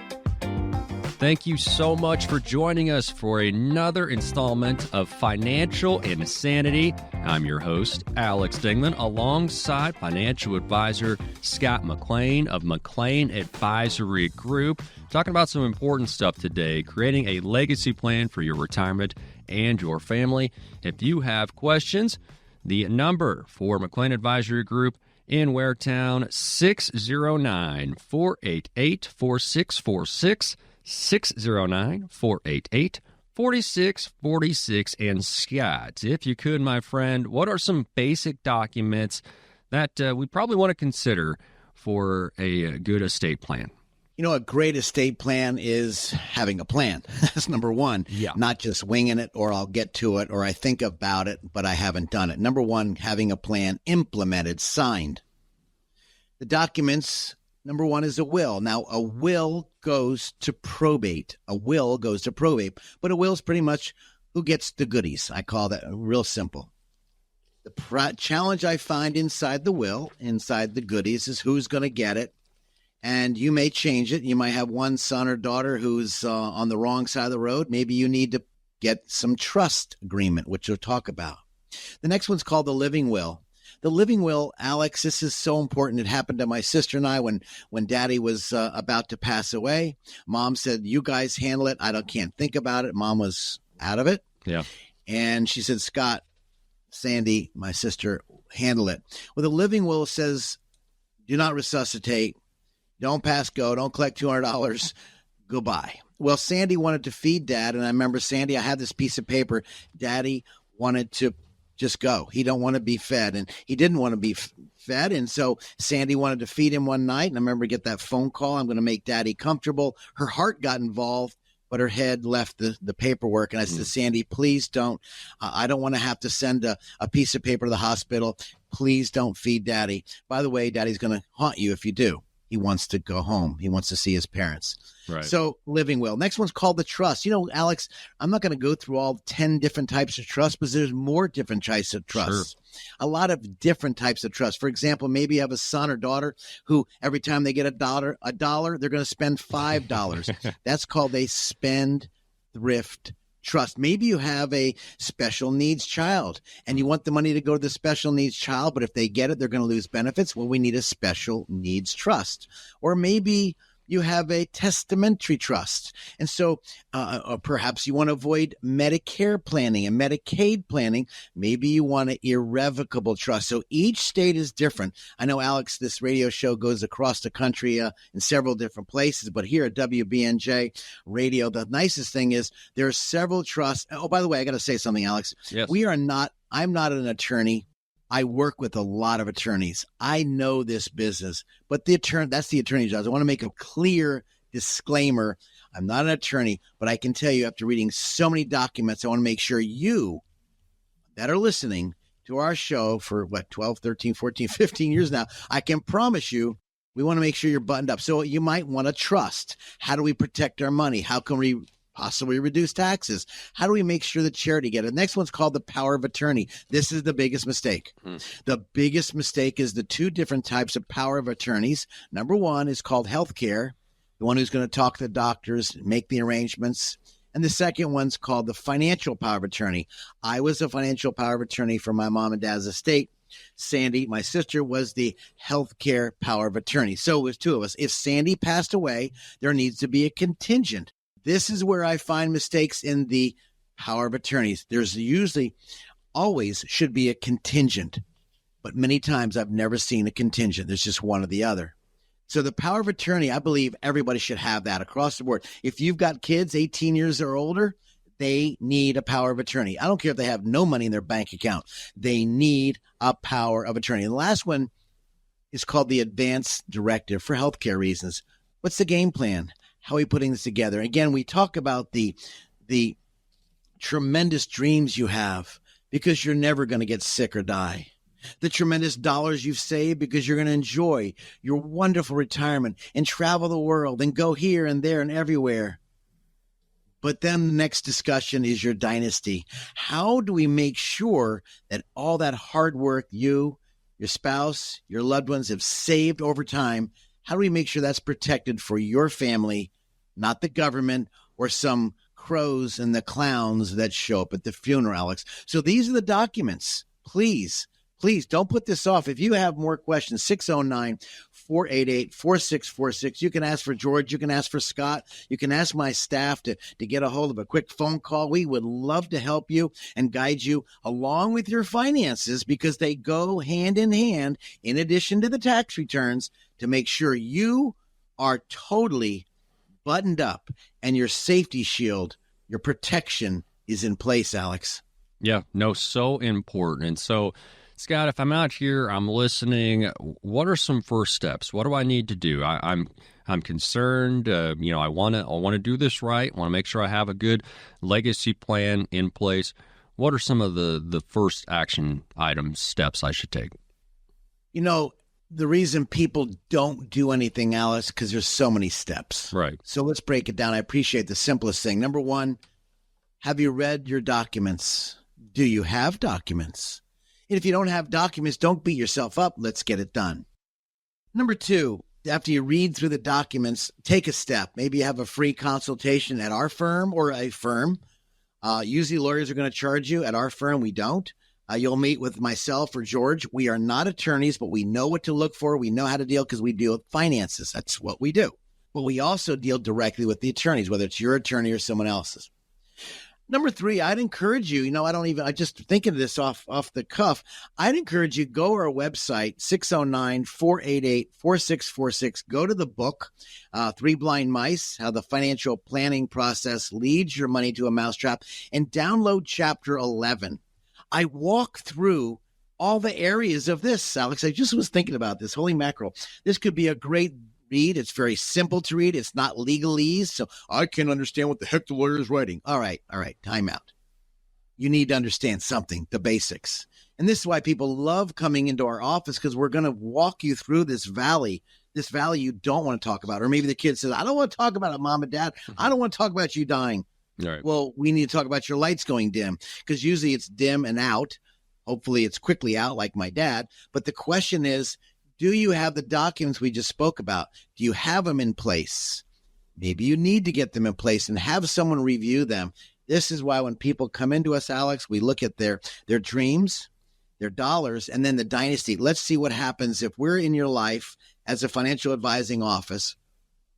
Thank you so much for joining us for another installment of Financial Insanity. I'm your host, Alex Dingman, alongside financial advisor Scott McLean of McLean Advisory Group. Talking about some important stuff today, creating a legacy plan for your retirement and your family. If you have questions, the number for McLean Advisory Group in Waretown, 609-488-4646, 609-488-4646. And Scott, if you could, my friend, what are some basic documents that we probably want to consider for a good estate plan? You know, a great estate plan is having a plan. That's number one. Yeah. Not just winging it, or I'll get to it, or I think about it, but I haven't done it. Number one, having a plan implemented, signed. The documents, number one is a will. Now, a will goes to probate. A will goes to probate. But a will is pretty much who gets the goodies. I call that real simple. The challenge I find inside the will, inside the goodies, is who's going to get it. And you may change it. You might have one son or daughter who's on the wrong side of the road. Maybe you need to get some trust agreement, which we'll talk about. The next one's called the living will. The living will, Alex, this is so important. It happened to my sister and I when Daddy was about to pass away. Mom said, "You guys handle it. Can't think about it." Mom was out of it. Yeah. And she said, "Scott, Sandy, my sister, handle it." Well, the living will says, do not resuscitate. Don't pass go. Don't collect $200. Goodbye. Well, Sandy wanted to feed Dad. And I remember, Sandy, I had this piece of paper. Daddy wanted to just go. He don't want to be fed. And he didn't want to be fed. And so Sandy wanted to feed him one night. And I remember get that phone call. I'm going to make Daddy comfortable. Her heart got involved, but her head left the paperwork. And I said, Sandy, please don't. I don't want to have to send a piece of paper to the hospital. Please don't feed Daddy. By the way, Daddy's going to haunt you if you do. He wants to go home. He wants to see his parents. Right. So living will. Next one's called the trust. You know, Alex, I'm not going to go through all 10 different types of trust, but there's more different types of trust. Sure. A lot of different types of trust. For example, maybe you have a son or daughter who every time they get a dollar, they're going to spend $5. That's called a spend thrift trust. Maybe you have a special needs child and you want the money to go to the special needs child, but if they get it, they're going to lose benefits. Well, we need a special needs trust. Or maybe you have a testamentary trust. And so perhaps you want to avoid Medicare planning and Medicaid planning. Maybe you want an irrevocable trust. So each state is different. I know, Alex, this radio show goes across the country in several different places, but here at WBNJ Radio, the nicest thing is there are several trusts. Oh, by the way, I got to say something, Alex. Yes. I'm not an attorney. I work with a lot of attorneys. I know this business, but that's the attorney's job. I want to make a clear disclaimer. I'm not an attorney, but I can tell you after reading so many documents, I want to make sure you that are listening to our show for 12, 13, 14, 15 years now, I can promise you, we want to make sure you're buttoned up. So you might want to trust. How do we protect our money? How can we possibly reduce taxes? How do we make sure the charity get it? The next one's called the power of attorney. This is the biggest mistake. The biggest mistake is the two different types of power of attorneys. Number one is called healthcare, the one who's going to talk to the doctors, make the arrangements. And the second one's called the financial power of attorney. I was a financial power of attorney for my mom and dad's estate. Sandy, my sister, was the healthcare power of attorney. So it was two of us. If Sandy passed away, there needs to be a contingent. This is where I find mistakes in the power of attorneys. There's usually always should be a contingent, but many times I've never seen a contingent. There's just one or the other. So the power of attorney, I believe everybody should have that across the board. If you've got kids 18 years or older, they need a power of attorney. I don't care if they have no money in their bank account. They need a power of attorney. And the last one is called the advance directive for healthcare reasons. What's the game plan? How are we putting this together? Again, we talk about the tremendous dreams you have because you're never going to get sick or die. The tremendous dollars you've saved because you're going to enjoy your wonderful retirement and travel the world and go here and there and everywhere. But then the next discussion is your dynasty. How do we make sure that all that hard work you, your spouse, your loved ones have saved over time, how do we make sure that's protected for your family, not the government or some crows and the clowns that show up at the funeral, Alex? So these are the documents. Please please don't put this off. If you have more questions, 609-488-4646. You can ask for George. You can ask for Scott. You can ask my staff to get a hold of a quick phone call. We would love to help you and guide you along with your finances, because they go hand in hand, in addition to the tax returns, to make sure you are totally buttoned up and your safety shield, your protection is in place, Alex. Yeah, no, so important. And so, Scott, if I'm out here, I'm listening, what are some first steps? What do I need to do? I'm concerned. I want to do this right. I want to make sure I have a good legacy plan in place. What are some of the first action items, steps I should take? The reason people don't do anything, Alice, because there's so many steps. Right. So let's break it down. I appreciate the simplest thing. Number one, have you read your documents? Do you have documents? And if you don't have documents, don't beat yourself up. Let's get it done. Number two, after you read through the documents, take a step. Maybe you have a free consultation at our firm or a firm. Usually lawyers are going to charge you. At our firm, we don't. You'll meet with myself or George. We are not attorneys, but we know what to look for. We know how to deal because we deal with finances. That's what we do. But we also deal directly with the attorneys, whether it's your attorney or someone else's. Number three, I'd encourage you, I just thinking of this off the cuff. I'd encourage you, go to our website, 609-488-4646. Go to the book, Three Blind Mice, How the Financial Planning Process Leads Your Money to a Mousetrap, and download chapter 11. I walk through all the areas of this, Alex. I just was thinking about this. Holy mackerel. This could be a great read. It's very simple to read. It's not legalese, so I can't understand what the heck the lawyer is writing. All right, time out. You need to understand something, the basics. And this is why people love coming into our office, because we're going to walk you through this valley you don't want to talk about. Or maybe the kid says, I don't want to talk about it, Mom and Dad. I don't want to talk about you dying. All right. Well, we need to talk about your lights going dim, because usually it's dim and out. Hopefully it's quickly out like my dad. But the question is, do you have the documents we just spoke about? Do you have them in place? Maybe you need to get them in place and have someone review them. This is why when people come into us, Alex, we look at their dreams, their dollars, and then the dynasty. Let's see what happens if we're in your life as a financial advising office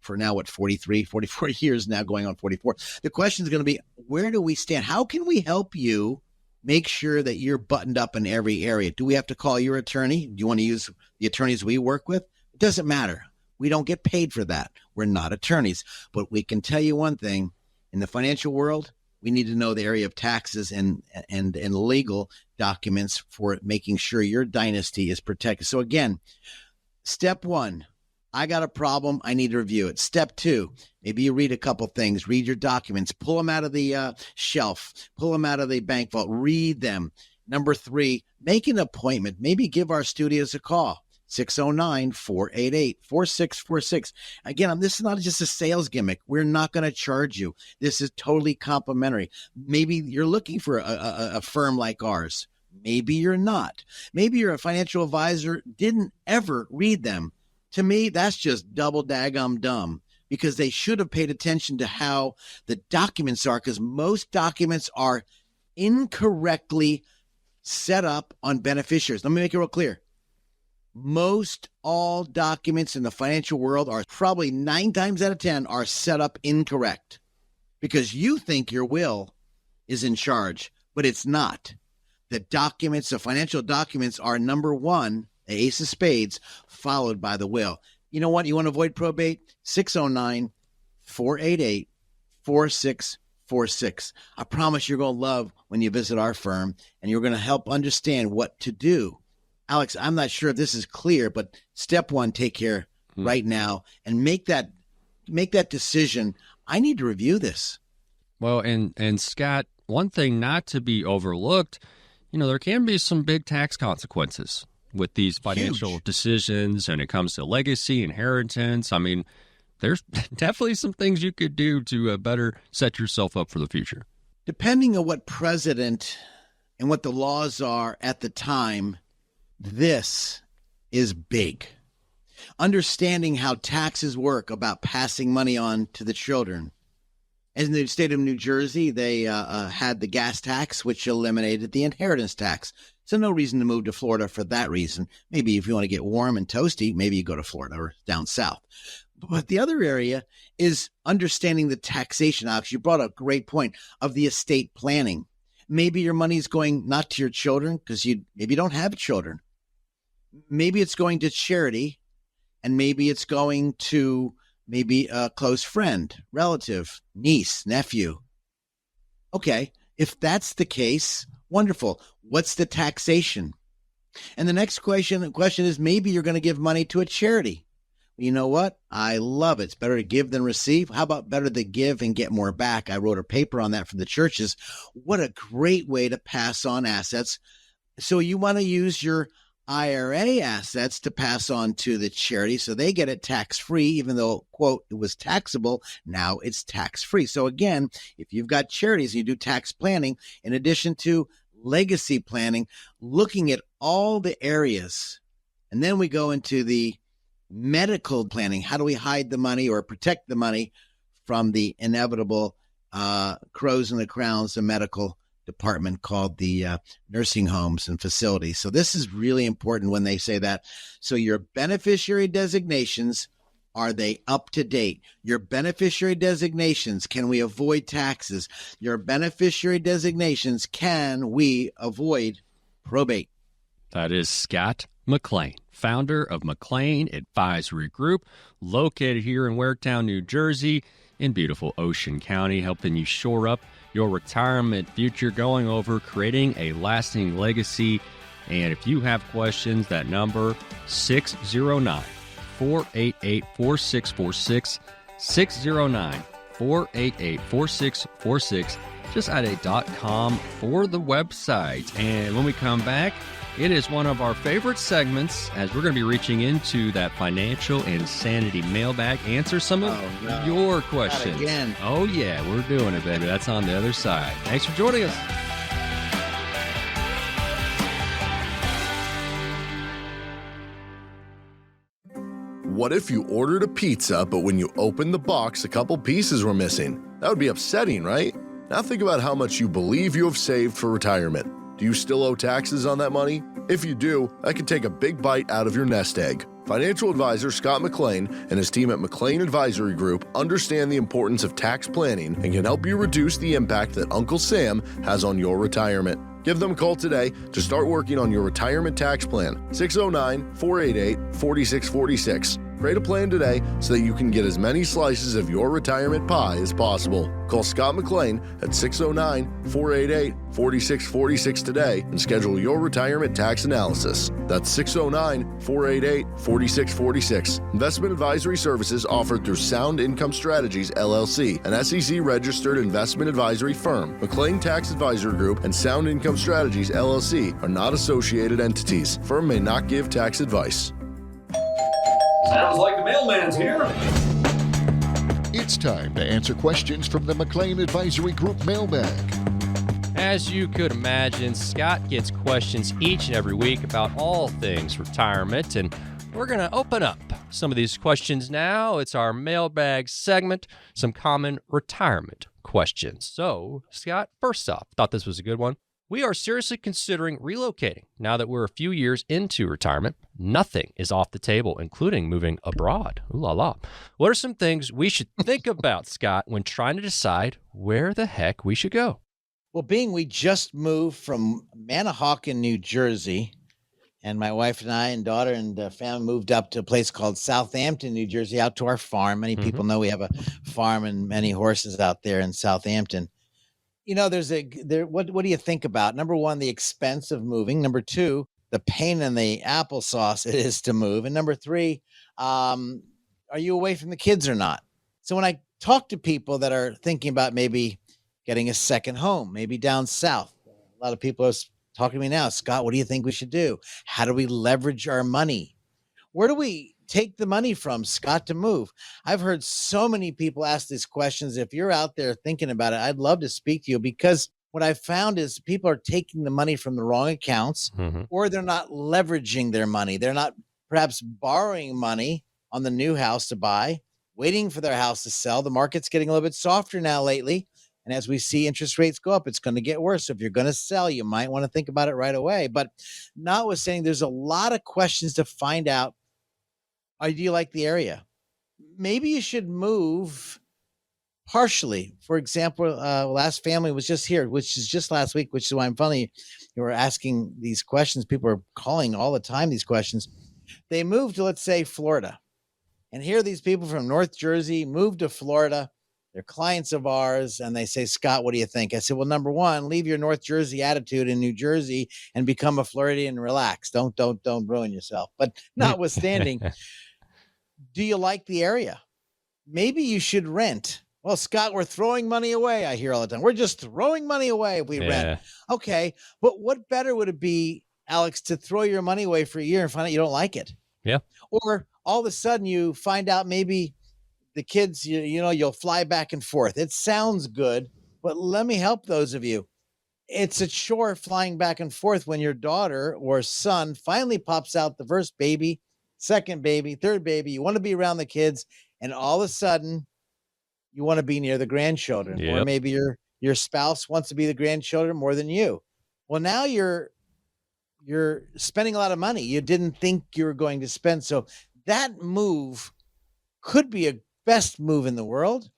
for now, 44 years now, going on 44. The question is going to be, where do we stand? How can we help you make sure that you're buttoned up in every area? Do we have to call your attorney? Do you want to use the attorneys we work with? It doesn't matter. We don't get paid for that. We're not attorneys. But we can tell you one thing. In the financial world, we need to know the area of taxes and legal documents for making sure your dynasty is protected. So again, step one, I got a problem. I need to review it. Step two, maybe you read a couple things, read your documents, pull them out of the shelf, pull them out of the bank vault, read them. Number three, make an appointment. Maybe give our studios a call, 609-488-4646. Again, this is not just a sales gimmick. We're not going to charge you. This is totally complimentary. Maybe you're looking for a firm like ours. Maybe you're not. Maybe you're a financial advisor, didn't ever read them. To me, that's just double daggum dumb, because they should have paid attention to how the documents are, because most documents are incorrectly set up on beneficiaries. Let me make it real clear. Most all documents in the financial world are probably 9 times out of 10 are set up incorrect, because you think your will is in charge, but it's not. The documents, the financial documents, are number one, the ace of spades, followed by the will. You know what? You want to avoid probate? 609-488-4646. I promise you're going to love when you visit our firm, and you're going to help understand what to do. Alex, I'm not sure if this is clear, but step one, take care right now and make that decision. I need to review this. Well, and Scott, one thing not to be overlooked, there can be some big tax consequences with these financial decisions, and it comes to legacy, inheritance. I mean, there's definitely some things you could do to better set yourself up for the future. Depending on what president and what the laws are at the time, this is big. Understanding how taxes work, about passing money on to the children. In the state of New Jersey, they had the gas tax, which eliminated the inheritance tax. So no reason to move to Florida for that reason. Maybe if you want to get warm and toasty, maybe you go to Florida or down south. But the other area is understanding the taxation options. You brought up a great point of the estate planning. Maybe your money's going not to your children because maybe you don't have children. Maybe it's going to charity, and maybe it's going to maybe a close friend, relative, niece, nephew. Okay, if that's the case, wonderful. What's the taxation? And the next question is maybe you're going to give money to a charity. You know what? I love it. It's better to give than receive. How about better to give and get more back? I wrote a paper on that for the churches. What a great way to pass on assets. So you want to use your IRA assets to pass on to the charity so they get it tax-free, even though, quote, it was taxable. Now it's tax-free. So again, if you've got charities, you do tax planning in addition to legacy planning, looking at all the areas. And then we go into the medical planning. How do we hide the money or protect the money from the inevitable crows in the crowns, the medical department called the nursing homes and facilities. So this is really important when they say that. So your beneficiary designations, are they up to date? Your beneficiary designations, can we avoid taxes? Your beneficiary designations, can we avoid probate? That is Scott McLean, founder of McLean Advisory Group, located here in Waretown, New Jersey, in beautiful Ocean County, helping you shore up your retirement future, going over creating a lasting legacy. And if you have questions, that number 609-488-4646, 609-488-4646. Just add a .com for the website. And when we come back, it is one of our favorite segments as we're going to be reaching into that financial insanity mailbag, answer some of your questions. Not again. Oh, yeah, we're doing it, baby. That's on the other side. Thanks for joining us. What if you ordered a pizza, but when you opened the box, a couple pieces were missing? That would be upsetting, right? Now think about how much you believe you have saved for retirement. Do you still owe taxes on that money? If you do, that could take a big bite out of your nest egg. Financial advisor Scott McLean and his team at McLean Advisory Group understand the importance of tax planning and can help you reduce the impact that Uncle Sam has on your retirement. Give them a call today to start working on your retirement tax plan. 609-488-4646. Create a plan today so that you can get as many slices of your retirement pie as possible. Call Scott McLean at 609-488-4646 today and schedule your retirement tax analysis. That's 609-488-4646. Investment advisory services offered through Sound Income Strategies, LLC, an SEC-registered investment advisory firm. McLean Tax Advisory Group and Sound Income Strategies, LLC, are not associated entities. Firm may not give tax advice. Sounds like the mailman's here. It's time to answer questions from the McLean Advisory Group mailbag. As you could imagine, Scott gets questions each and every week about all things retirement, and we're going to open up some of these questions now. It's our mailbag segment, some common retirement questions. So, Scott, first off, thought this was a good one. We are seriously considering relocating now that we're a few years into retirement. Nothing is off the table, including moving abroad. Ooh la la. What are some things we should think about, Scott, when trying to decide where the heck we should go? Well, we just moved from Manahawkin, New Jersey, and my wife and I and daughter and family moved up to a place called Southampton, New Jersey, out to our farm. Many people know we have a farm and many horses out there in Southampton. You know, what do you think about? Number one, the expense of moving. Number two, the pain in the applesauce it is to move. And number three, are you away from the kids or not? So when I talk to people that are thinking about maybe getting a second home, maybe down south, a lot of people are talking to me now, Scott, what do you think we should do? How do we leverage our money? Where do we take the money from, Scott, to move? I've heard so many people ask these questions. If you're out there thinking about it, I'd love to speak to you, because what I've found is people are taking the money from the wrong accounts, or they're not leveraging their money. They're not perhaps borrowing money on the new house to buy, waiting for their house to sell. The market's getting a little bit softer now lately. And as we see interest rates go up, it's going to get worse. So if you're going to sell, you might want to think about it right away. But notwithstanding, there's a lot of questions to find out. Do you like the area? Maybe you should move partially. For example, last family was just here, which is just last week, which is why I'm funny. You were asking these questions. People are calling all the time, these questions. They moved to, let's say, Florida. And here are these people from North Jersey moved to Florida. They're clients of ours. And they say, Scott, what do you think? I said, well, number one, leave your North Jersey attitude in New Jersey and become a Floridian and relax. Don't ruin yourself. But notwithstanding, do you like the area? Maybe you should rent. Well, Scott, we're throwing money away. I hear all the time. We're just throwing money away if we rent. Okay. But what better would it be, Alex, to throw your money away for a year and find out you don't like it? Yeah. Or all of a sudden you find out maybe the kids, you'll fly back and forth. It sounds good, but let me help those of you. It's a chore flying back and forth when your daughter or son finally pops out the first baby, second baby, third baby. You want to be around the kids, and all of a sudden you want to be near the grandchildren. Or maybe your spouse wants to be the grandchildren more than you. Well, now you're spending a lot of money you didn't think you were going to spend. So that move could be a best move in the world,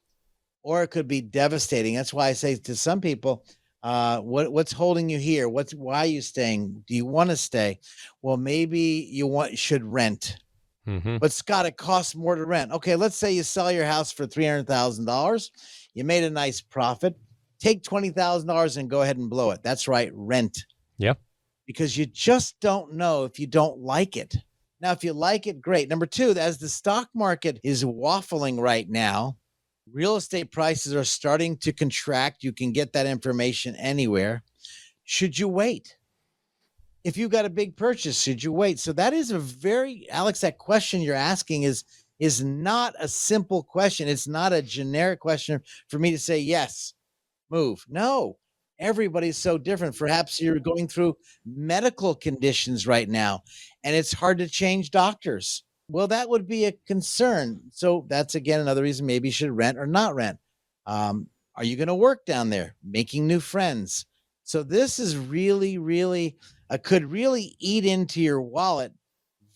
or it could be devastating. That's why I say to some people, what's holding you here? Why are you staying? Do you want to stay? Well, maybe you should rent. Mm-hmm. But Scott, it costs more to rent. Okay, let's say you sell your house for $300,000. You made a nice profit. Take $20,000 and go ahead and blow it. That's right, rent. Yep. Because you just don't know if you don't like it. Now, if you like it, great. Number two, as the stock market is waffling right now, real estate prices are starting to contract. You can get that information anywhere. Should you wait? If you've got a big purchase, should you wait? So that is Alex, that question you're asking is not a simple question. It's not a generic question for me to say, yes, move. No. Everybody's so different. Perhaps you're going through medical conditions right now, and it's hard to change doctors. Well, that would be a concern. So that's, again, another reason maybe you should rent or not rent. Are you going to work down there, making new friends? So this is really, really could really eat into your wallet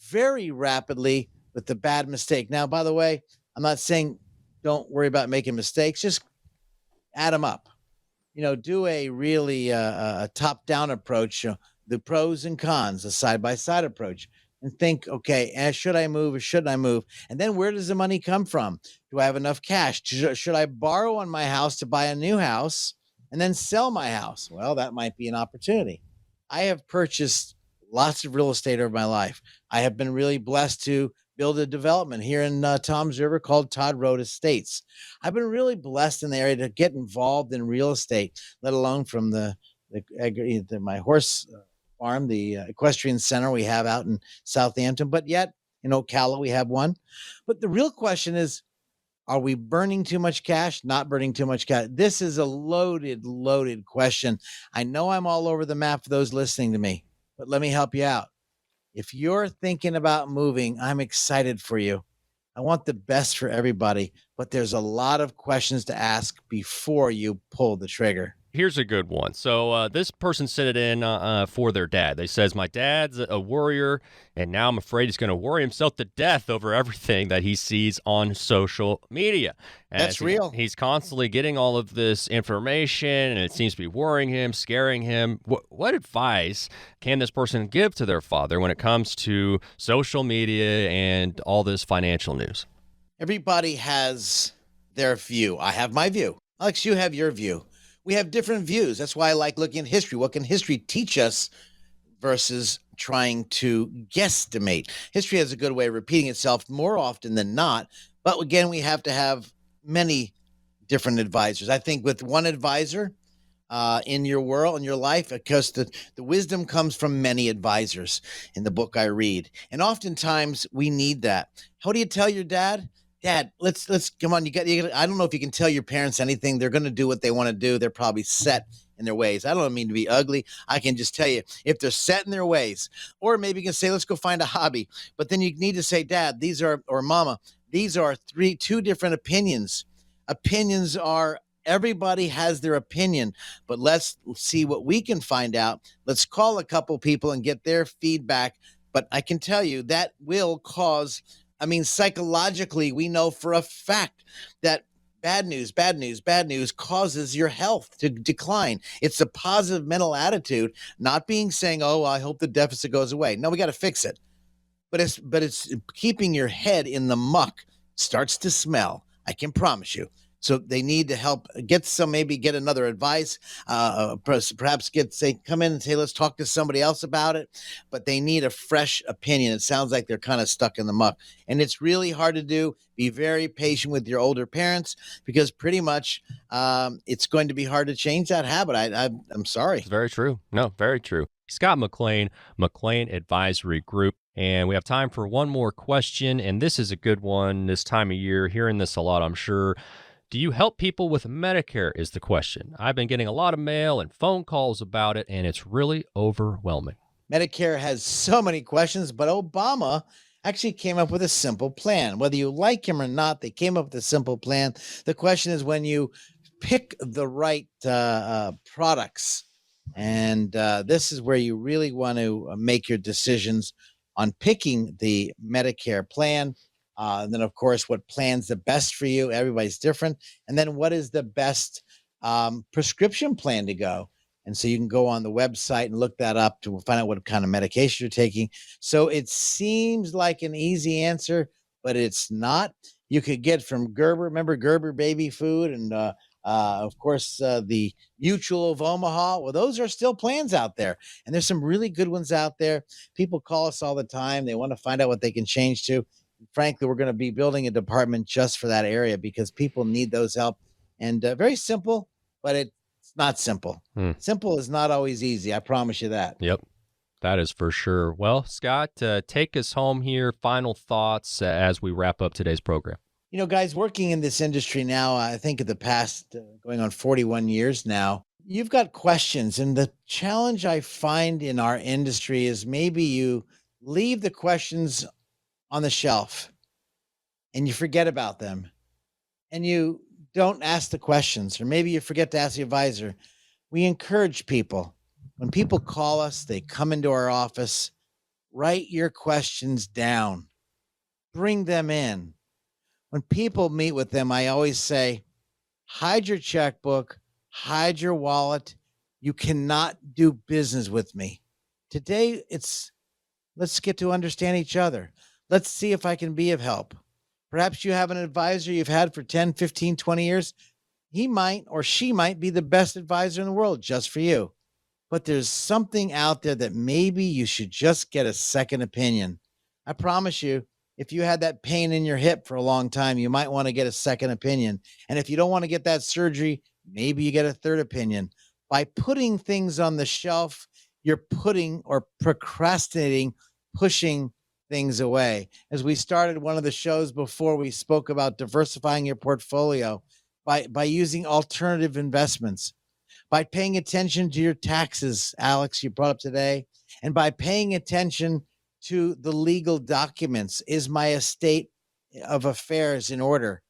very rapidly with the bad mistake. Now, by the way, I'm not saying don't worry about making mistakes. Just add them up. Do a really a top-down approach, the pros and cons, a side-by-side approach, and think, okay, should I move or shouldn't I move? And then where does the money come from? Do I have enough cash? Should I borrow on my house to buy a new house and then sell my house? Well, that might be an opportunity. I have purchased lots of real estate over my life. I have been really blessed to build a development here in Toms River called Todd Road Estates. I've been really blessed in the area to get involved in real estate, let alone from my horse farm, the equestrian center we have out in Southampton. But yet in Ocala, we have one. But the real question is, are we burning too much cash, not burning too much cash? This is a loaded, loaded question. I know I'm all over the map for those listening to me, but let me help you out. If you're thinking about moving, I'm excited for you. I want the best for everybody, but there's a lot of questions to ask before you pull the trigger. Here's a good one. So this person sent it in for their dad. They says, my dad's a worrier, and now I'm afraid he's going to worry himself to death over everything that he sees on social media. That's real. He's constantly getting all of this information, and it seems to be worrying him, scaring him. What advice can this person give to their father when it comes to social media and all this financial news? Everybody has their view. I have my view. Alex, you have your view. We have different views. That's why I like looking at history. What can history teach us versus trying to guesstimate? History has a good way of repeating itself more often than not. But again, we have to have many different advisors. I think with one advisor in your world, in your life, because the wisdom comes from many advisors in the book I read. And oftentimes we need that. How do you tell your dad? Dad, let's come on. You got. I don't know if you can tell your parents anything. They're going to do what they want to do. They're probably set in their ways. I don't mean to be ugly. I can just tell you if they're set in their ways, or maybe you can say, let's go find a hobby. But then you need to say, Dad, or Mama, these are two different opinions. Opinions are Everybody has their opinion, but let's see what we can find out. Let's call a couple people and get their feedback. But I can tell you that will cause, psychologically, we know for a fact that bad news causes your health to decline. It's a positive mental attitude, not saying, oh, I hope the deficit goes away. No, we got to fix it. But it's keeping your head in the muck starts to smell. I can promise you. So they need to help get another advice, perhaps come in and say, let's talk to somebody else about it. But they need a fresh opinion. It sounds like they're kind of stuck in the muck. And it's really hard to do. Be very patient with your older parents because pretty much it's going to be hard to change that habit. I'm sorry. It's very true. No, very true. Scott McLean, McLean Advisory Group. And we have time for one more question. And this is a good one this time of year. Hearing this a lot, I'm sure. Do you help people with Medicare is the question. I've been getting a lot of mail and phone calls about it, and it's really overwhelming. Medicare has so many questions, but Obama actually came up with a simple plan. Whether you like him or not, they came up with a simple plan. The question is when you pick the right products, and this is where you really want to make your decisions on picking the Medicare plan. And then, of course, what plan's the best for you? Everybody's different. And then what is the best prescription plan to go? And so you can go on the website and look that up to find out what kind of medication you're taking. So it seems like an easy answer, but it's not. You could get from Gerber, remember Gerber baby food, and of course, the Mutual of Omaha. Well, those are still plans out there. And there's some really good ones out there. People call us all the time. They want to find out what they can change to. Frankly, we're going to be building a department just for that area because people need those help. And very simple, but it's not simple. Simple is not always easy. I promise you that. Yep, that is for sure. Well, Scott, take us home here. Final thoughts as we wrap up today's program. You know, guys, working in this industry now, I think in the past, going on 41 years now, you've got questions. And the challenge I find in our industry is maybe you leave the questions on the shelf and you forget about them and you don't ask the questions, or maybe you forget to ask the advisor. We encourage people. When people call us, they come into our office, write your questions down, bring them in. When people meet with them, I always say, hide your checkbook, hide your wallet. You cannot do business with me. Today, let's get to understand each other. Let's see if I can be of help. Perhaps you have an advisor you've had for 10, 15, 20 years. He might or she might be the best advisor in the world just for you. But there's something out there that maybe you should just get a second opinion. I promise you, if you had that pain in your hip for a long time, you might want to get a second opinion. And if you don't want to get that surgery, maybe you get a third opinion. By putting things on the shelf, you're putting or procrastinating, pushing things away. As we started one of the shows before, we spoke about diversifying your portfolio by using alternative investments, by paying attention to your taxes, Alex, you brought up today, and by paying attention to the legal documents. Is my estate of affairs in order?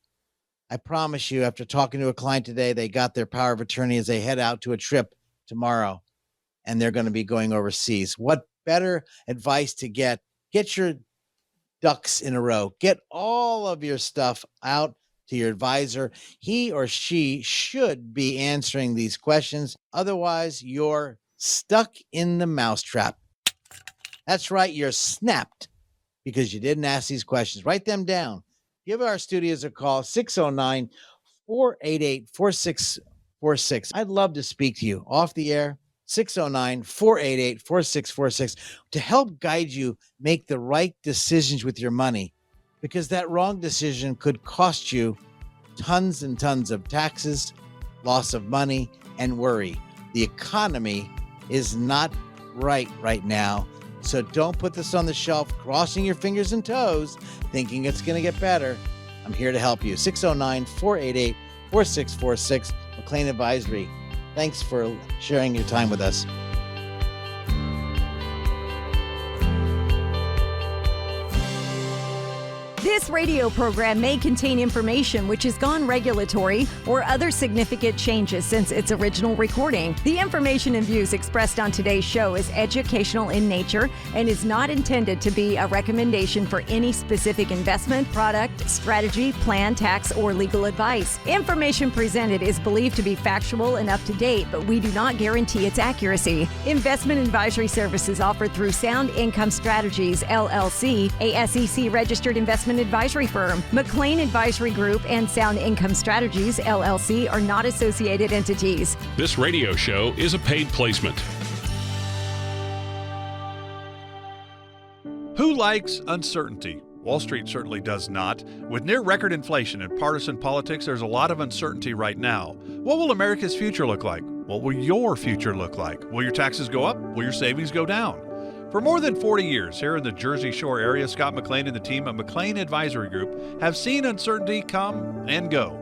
I promise you, after talking to a client today, they got their power of attorney as they head out to a trip tomorrow, and they're going to be going overseas. What better advice to get? Get your ducks in a row. Get all of your stuff out to your advisor. He or she should be answering these questions. Otherwise, you're stuck in the mousetrap. That's right. You're snapped because you didn't ask these questions. Write them down. Give our studios a call, 609-488-4646. I'd love to speak to you off the air. 609-488-4646 to help guide you make the right decisions with your money, because that wrong decision could cost you tons and tons of taxes, loss of money, and worry. The economy is not right now. So don't put this on the shelf, crossing your fingers and toes, thinking it's going to get better. I'm here to help you. 609-488-4646, McLean Advisory. Thanks for sharing your time with us. This radio program may contain information which has gone regulatory or other significant changes since its original recording. The information and views expressed on today's show is educational in nature and is not intended to be a recommendation for any specific investment, product, strategy, plan, tax, or legal advice. Information presented is believed to be factual and up to date, but we do not guarantee its accuracy. Investment advisory services offered through Sound Income Strategies, LLC, a SEC-registered investment advisory firm. McLean Advisory Group and Sound Income Strategies, LLC, are not associated entities. This radio show is a paid placement. Who likes uncertainty? Wall Street certainly does not. With near record inflation and partisan politics, there's a lot of uncertainty right now. What will America's future look like? What will your future look like? Will your taxes go up? Will your savings go down? For more than 40 years here in the Jersey Shore area, Scott McLean and the team at McLean Advisory Group have seen uncertainty come and go.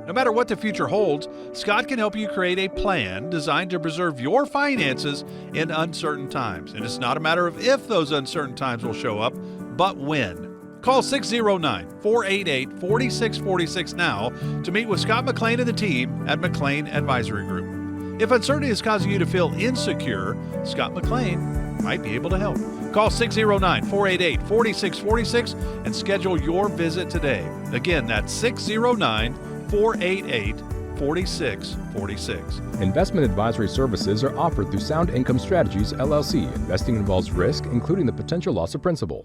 No matter what the future holds, Scott can help you create a plan designed to preserve your finances in uncertain times. And it's not a matter of if those uncertain times will show up, but when. Call 609-488-4646 now to meet with Scott McLean and the team at McLean Advisory Group. If uncertainty is causing you to feel insecure, Scott McLean might be able to help. Call 609-488-4646 and schedule your visit today. Again, that's 609-488-4646. Investment advisory services are offered through Sound Income Strategies, LLC. Investing involves risk, including the potential loss of principal.